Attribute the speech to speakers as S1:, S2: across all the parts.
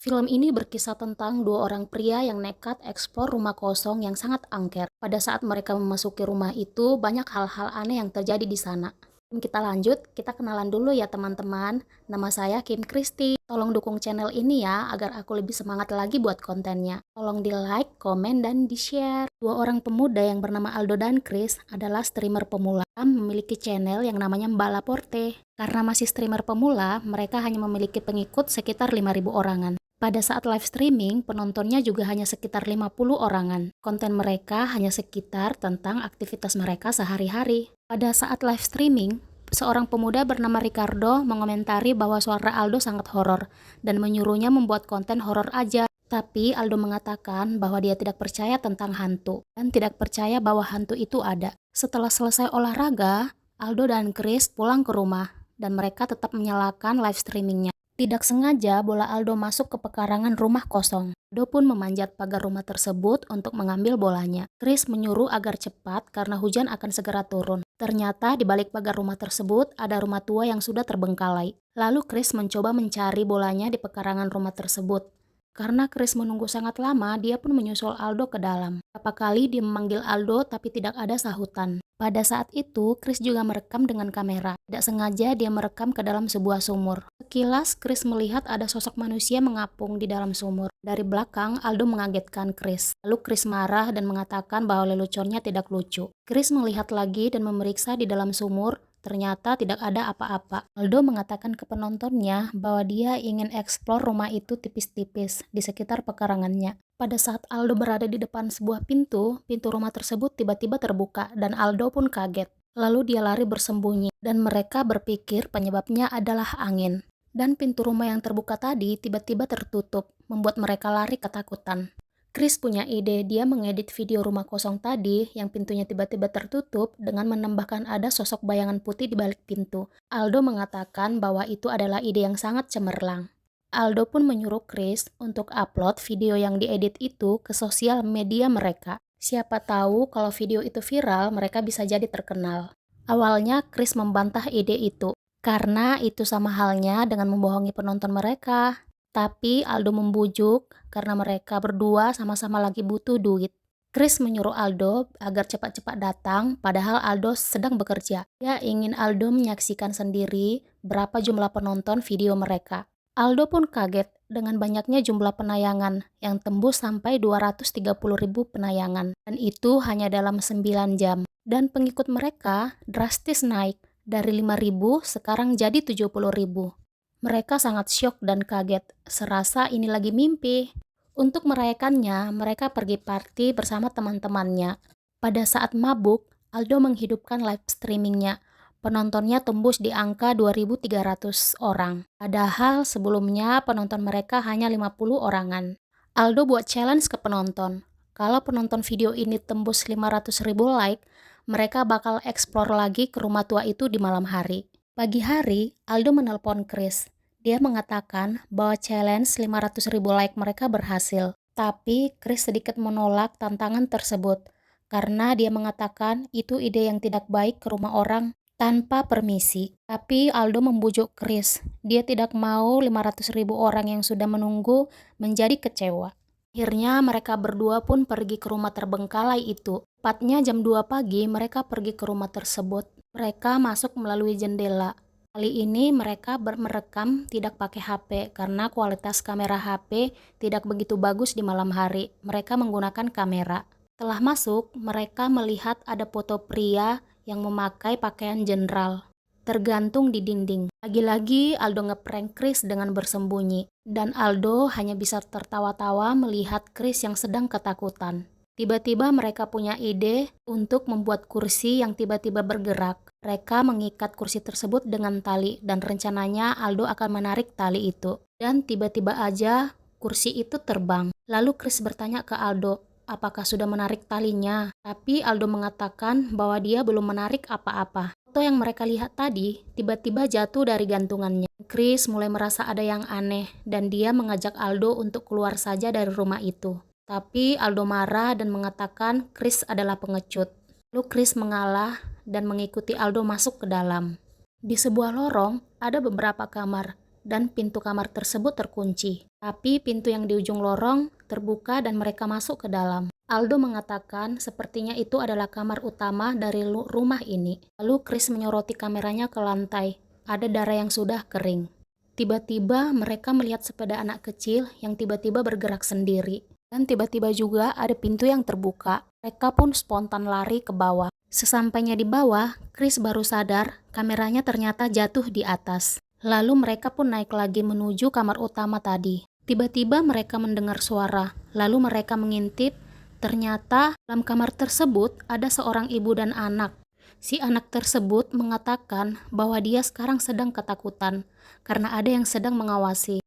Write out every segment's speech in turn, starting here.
S1: Film ini berkisah tentang dua orang pria yang nekat eksplor rumah kosong yang sangat angker. Pada saat mereka memasuki rumah itu, banyak hal-hal aneh yang terjadi di sana. Sebelum kita lanjut, kita kenalan dulu ya teman-teman. Nama saya Kim Christy. Tolong dukung channel ini ya, agar aku lebih semangat lagi buat kontennya. Tolong di like, komen, dan di share. Dua orang pemuda yang bernama Aldo dan Chris adalah streamer pemula. Memiliki channel yang namanya Mbak Laporte. Karena masih streamer pemula, mereka hanya memiliki pengikut sekitar 5.000 orangan. Pada saat live streaming, penontonnya juga hanya sekitar 50 orangan. Konten mereka hanya sekitar tentang aktivitas mereka sehari-hari. Pada saat live streaming, seorang pemuda bernama Ricardo mengomentari bahwa suara Aldo sangat horor dan menyuruhnya membuat konten horor aja. Tapi Aldo mengatakan bahwa dia tidak percaya tentang hantu dan tidak percaya bahwa hantu itu ada. Setelah selesai olahraga, Aldo dan Chris pulang ke rumah dan mereka tetap menyalakan live streamingnya. Tidak sengaja, bola Aldo masuk ke pekarangan rumah kosong. Aldo pun memanjat pagar rumah tersebut untuk mengambil bolanya. Chris menyuruh agar cepat karena hujan akan segera turun. Ternyata di balik pagar rumah tersebut ada rumah tua yang sudah terbengkalai. Lalu Chris mencoba mencari bolanya di pekarangan rumah tersebut. Karena Chris menunggu sangat lama, dia pun menyusul Aldo ke dalam. Beberapa kali dia memanggil Aldo tapi tidak ada sahutan. Pada saat itu, Chris juga merekam dengan kamera. Tidak sengaja dia merekam ke dalam sebuah sumur. Sekilas, Chris melihat ada sosok manusia mengapung di dalam sumur. Dari belakang, Aldo mengagetkan Chris. Lalu Chris marah dan mengatakan bahwa leluconnya tidak lucu. Chris melihat lagi dan memeriksa di dalam sumur. Ternyata tidak ada apa-apa. Aldo mengatakan ke penontonnya bahwa dia ingin eksplor rumah itu tipis-tipis di sekitar pekarangannya. Pada saat Aldo berada di depan sebuah pintu rumah tersebut tiba-tiba terbuka dan Aldo pun kaget. Lalu dia lari bersembunyi dan mereka berpikir penyebabnya adalah angin. Dan pintu rumah yang terbuka tadi tiba-tiba tertutup, membuat mereka lari ketakutan. Chris punya ide, dia mengedit video rumah kosong tadi yang pintunya tiba-tiba tertutup dengan menambahkan ada sosok bayangan putih di balik pintu. Aldo mengatakan bahwa itu adalah ide yang sangat cemerlang. Aldo pun menyuruh Chris untuk upload video yang diedit itu ke sosial media mereka. Siapa tahu kalau video itu viral, mereka bisa jadi terkenal. Awalnya Chris membantah ide itu, karena itu sama halnya dengan membohongi penonton mereka. Tapi Aldo membujuk karena mereka berdua sama-sama lagi butuh duit. Chris menyuruh Aldo agar cepat-cepat datang, padahal Aldo sedang bekerja. Dia ingin Aldo menyaksikan sendiri berapa jumlah penonton video mereka. Aldo pun kaget dengan banyaknya jumlah penayangan yang tembus sampai 230.000 penayangan. Dan itu hanya dalam 9 jam. Dan pengikut mereka drastis naik dari 5.000 sekarang jadi 70.000. Mereka sangat syok dan kaget, serasa ini lagi mimpi. Untuk merayakannya, mereka pergi party bersama teman-temannya. Pada saat mabuk, Aldo menghidupkan live streamingnya. Penontonnya tembus di angka 2.300 orang. Padahal sebelumnya penonton mereka hanya 50 orangan. Aldo buat challenge ke penonton. Kalau penonton video ini tembus 500.000 like, mereka bakal eksplor lagi ke rumah tua itu di malam hari. Pagi hari, Aldo menelpon Chris. Dia mengatakan bahwa challenge 500.000 like mereka berhasil. Tapi Chris sedikit menolak tantangan tersebut karena dia mengatakan itu ide yang tidak baik ke rumah orang tanpa permisi. Tapi Aldo membujuk Chris. Dia tidak mau 500.000 orang yang sudah menunggu menjadi kecewa. Akhirnya mereka berdua pun pergi ke rumah terbengkalai itu. Tepatnya jam 2 pagi mereka pergi ke rumah tersebut. Mereka masuk melalui jendela. Kali ini mereka merekam tidak pakai HP karena kualitas kamera HP tidak begitu bagus di malam hari. Mereka menggunakan kamera. Setelah masuk, mereka melihat ada foto pria yang memakai pakaian jenderal tergantung di dinding. Lagi-lagi Aldo ngeprank Chris dengan bersembunyi. Dan Aldo hanya bisa tertawa-tawa melihat Chris yang sedang ketakutan. Tiba-tiba mereka punya ide untuk membuat kursi yang tiba-tiba bergerak. Mereka mengikat kursi tersebut dengan tali dan rencananya Aldo akan menarik tali itu. Dan tiba-tiba aja kursi itu terbang. Lalu Chris bertanya ke Aldo, apakah sudah menarik talinya? Tapi Aldo mengatakan bahwa dia belum menarik apa-apa. Foto yang mereka lihat tadi tiba-tiba jatuh dari gantungannya. Chris mulai merasa ada yang aneh dan dia mengajak Aldo untuk keluar saja dari rumah itu. Tapi Aldo marah dan mengatakan Chris adalah pengecut. Lalu Chris mengalah dan mengikuti Aldo masuk ke dalam. Di sebuah lorong ada beberapa kamar dan pintu kamar tersebut terkunci. Tapi pintu yang di ujung lorong terbuka dan mereka masuk ke dalam. Aldo mengatakan sepertinya itu adalah kamar utama dari rumah ini. Lalu Chris menyoroti kameranya ke lantai. Ada darah yang sudah kering. Tiba-tiba mereka melihat sepeda anak kecil yang tiba-tiba bergerak sendiri. Dan tiba-tiba juga ada pintu yang terbuka. Mereka pun spontan lari ke bawah. Sesampainya di bawah, Chris baru sadar kameranya ternyata jatuh di atas. Lalu mereka pun naik lagi menuju kamar utama tadi. Tiba-tiba mereka mendengar suara. Lalu mereka mengintip. Ternyata dalam kamar tersebut ada seorang ibu dan anak. Si anak tersebut mengatakan bahwa dia sekarang sedang ketakutan karena ada yang sedang mengawasi.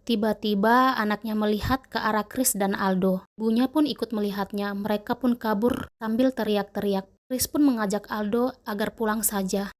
S1: Tiba-tiba anaknya melihat ke arah Chris dan Aldo. Ibunya pun ikut melihatnya. Mereka pun kabur sambil teriak-teriak. Chris pun mengajak Aldo agar pulang saja.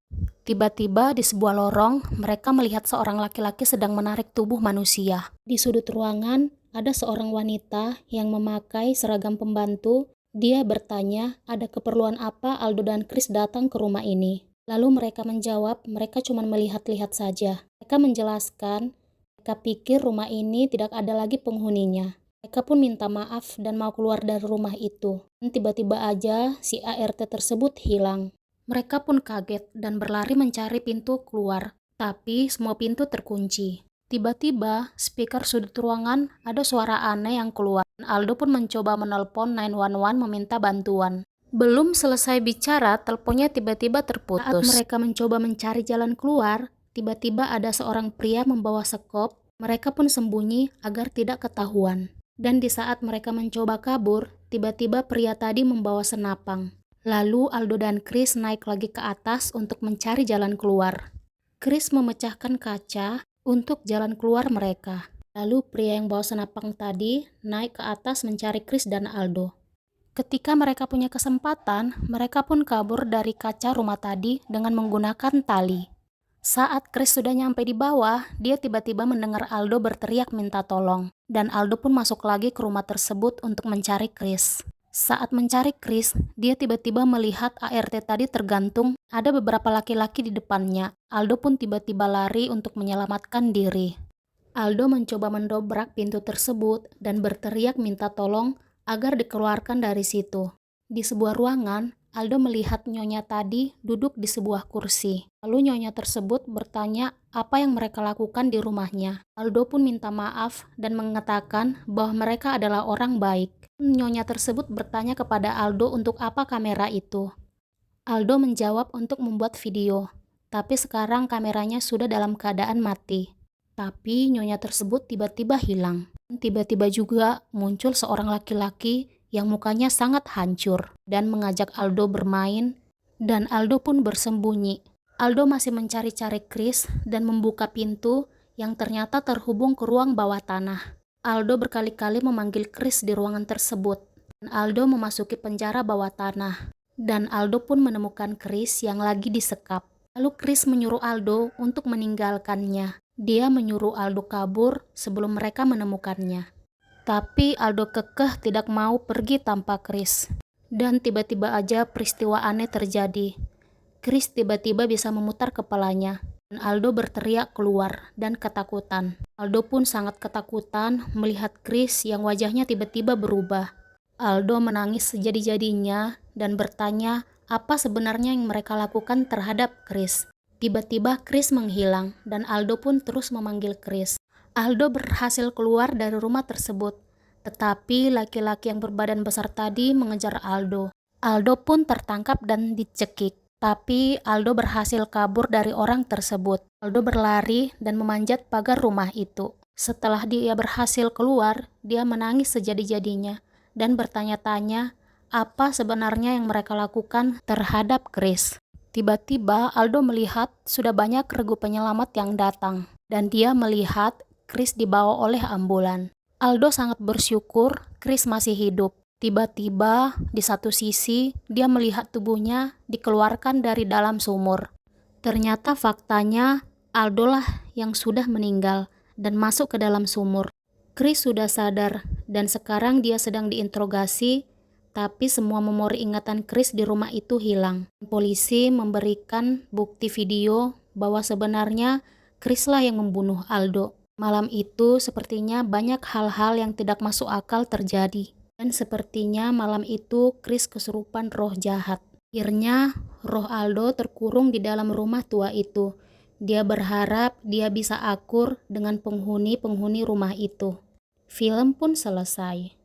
S1: Tiba-tiba di sebuah lorong, mereka melihat seorang laki-laki sedang menarik tubuh manusia. Di sudut ruangan, ada seorang wanita yang memakai seragam pembantu. Dia bertanya, ada keperluan apa Aldo dan Chris datang ke rumah ini? Lalu mereka menjawab, mereka cuma melihat-lihat saja. Mereka menjelaskan, mereka pikir rumah ini tidak ada lagi penghuninya. Mereka pun minta maaf dan mau keluar dari rumah itu. Dan tiba-tiba aja si ART tersebut hilang. Mereka pun kaget dan berlari mencari pintu keluar. Tapi semua pintu terkunci. Tiba-tiba, speaker sudut ruangan ada suara aneh yang keluar. Aldo pun mencoba menelpon 911 meminta bantuan. Belum selesai bicara, teleponnya tiba-tiba terputus. Saat mereka mencoba mencari jalan keluar, tiba-tiba ada seorang pria membawa sekop. Mereka pun sembunyi agar tidak ketahuan. Dan di saat mereka mencoba kabur, tiba-tiba pria tadi membawa senapang. Lalu Aldo dan Chris naik lagi ke atas untuk mencari jalan keluar. Chris memecahkan kaca untuk jalan keluar mereka. Lalu pria yang bawa senapang tadi naik ke atas mencari Chris dan Aldo. Ketika mereka punya kesempatan, mereka pun kabur dari kaca rumah tadi dengan menggunakan tali. Saat Chris sudah nyampe di bawah, dia tiba-tiba mendengar Aldo berteriak minta tolong. Dan Aldo pun masuk lagi ke rumah tersebut untuk mencari Chris. Saat mencari Chris, dia tiba-tiba melihat ART tadi tergantung. Ada beberapa laki-laki di depannya. Aldo pun tiba-tiba lari untuk menyelamatkan diri. Aldo mencoba mendobrak pintu tersebut dan berteriak minta tolong agar dikeluarkan dari situ. Di sebuah ruangan, Aldo melihat nyonya tadi duduk di sebuah kursi. Lalu nyonya tersebut bertanya apa yang mereka lakukan di rumahnya. Aldo pun minta maaf dan mengatakan bahwa mereka adalah orang baik. Nyonya tersebut bertanya kepada Aldo untuk apa kamera itu. Aldo menjawab untuk membuat video, tapi sekarang kameranya sudah dalam keadaan mati. Tapi nyonya tersebut tiba-tiba hilang. Tiba-tiba juga muncul seorang laki-laki yang mukanya sangat hancur dan mengajak Aldo bermain, dan Aldo pun bersembunyi. Aldo masih mencari-cari Chris dan membuka pintu yang ternyata terhubung ke ruang bawah tanah. Aldo berkali-kali memanggil Chris di ruangan tersebut, dan Aldo memasuki penjara bawah tanah. Dan Aldo pun menemukan Chris yang lagi disekap. Lalu Chris menyuruh Aldo untuk meninggalkannya. Dia menyuruh Aldo kabur sebelum mereka menemukannya. Tapi Aldo kekeh tidak mau pergi tanpa Chris. Dan tiba-tiba aja peristiwa aneh terjadi. Chris tiba-tiba bisa memutar kepalanya. Dan Aldo berteriak keluar dan ketakutan. Aldo pun sangat ketakutan melihat Chris yang wajahnya tiba-tiba berubah. Aldo menangis sejadi-jadinya dan bertanya apa sebenarnya yang mereka lakukan terhadap Chris. Tiba-tiba Chris menghilang dan Aldo pun terus memanggil Chris. Aldo berhasil keluar dari rumah tersebut, tetapi laki-laki yang berbadan besar tadi mengejar Aldo. Aldo pun tertangkap dan dicekik, tapi Aldo berhasil kabur dari orang tersebut. Aldo berlari dan memanjat pagar rumah itu. Setelah dia berhasil keluar, dia menangis sejadi-jadinya dan bertanya-tanya apa sebenarnya yang mereka lakukan terhadap Chris. Tiba-tiba Aldo melihat sudah banyak regu penyelamat yang datang, dan dia melihat Chris dibawa oleh ambulan. Aldo sangat bersyukur Chris masih hidup. Tiba-tiba di satu sisi dia melihat tubuhnya dikeluarkan dari dalam sumur. Ternyata faktanya Aldo lah yang sudah meninggal dan masuk ke dalam sumur. Chris sudah sadar dan sekarang dia sedang diinterogasi, tapi semua memori ingatan Chris di rumah itu hilang. Polisi memberikan bukti video bahwa sebenarnya Chris lah yang membunuh Aldo. Malam itu sepertinya banyak hal-hal yang tidak masuk akal terjadi. Dan sepertinya malam itu Chris kesurupan roh jahat. Akhirnya roh Aldo terkurung di dalam rumah tua itu. Dia berharap dia bisa akur dengan penghuni-penghuni rumah itu. Film pun selesai.